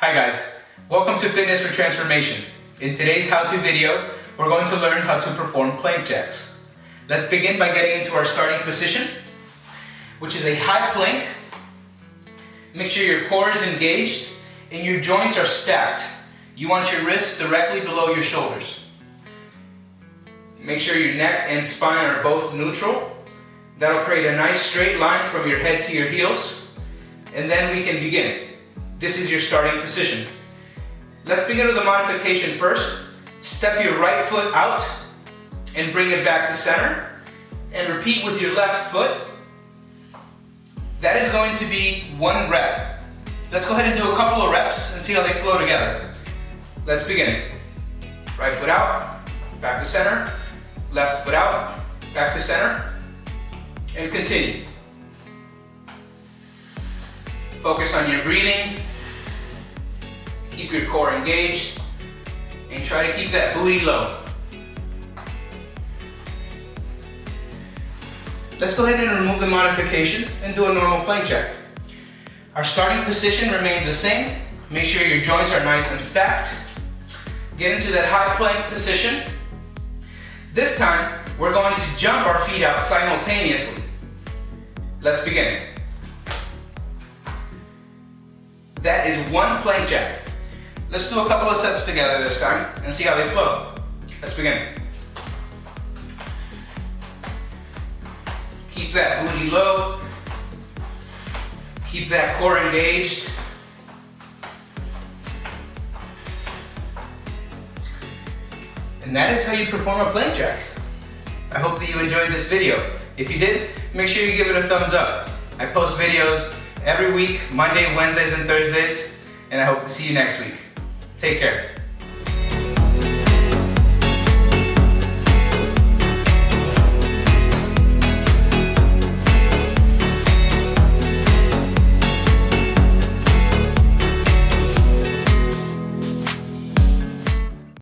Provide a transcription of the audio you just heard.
Hi guys, welcome to Fitness for Transformation. In today's how-to video, we're going to learn how to perform plank jacks. Let's begin by getting into our starting position, which is a high plank. Make sure your core is engaged and your joints are stacked. You want your wrists directly below your shoulders. Make sure your neck and spine are both neutral. That'll create a nice straight line from your head to your heels. And then we can begin. This is your starting position. Let's begin with the modification first. Step your right foot out and bring it back to center. And repeat with your left foot. That is going to be 1 rep. Let's go ahead and do a couple of reps and see how they flow together. Let's begin. Right foot out, back to center. Left foot out, back to center. And continue. Focus on your breathing. Keep your core engaged. And try to keep that booty low. Let's go ahead and remove the modification and do a normal plank jack. Our starting position remains the same. Make sure your joints are nice and stacked. Get into that high plank position. This time, we're going to jump our feet out simultaneously. Let's begin. That is 1 plank jack. Let's do a couple of sets together this time and see how they flow. Let's begin. Keep that booty low. Keep that core engaged. And that is how you perform a plank jack. I hope that you enjoyed this video. If you did, make sure you give it a thumbs up. I post videos every week, Monday, Wednesdays, and Thursdays, and I hope to see you next week. Take care.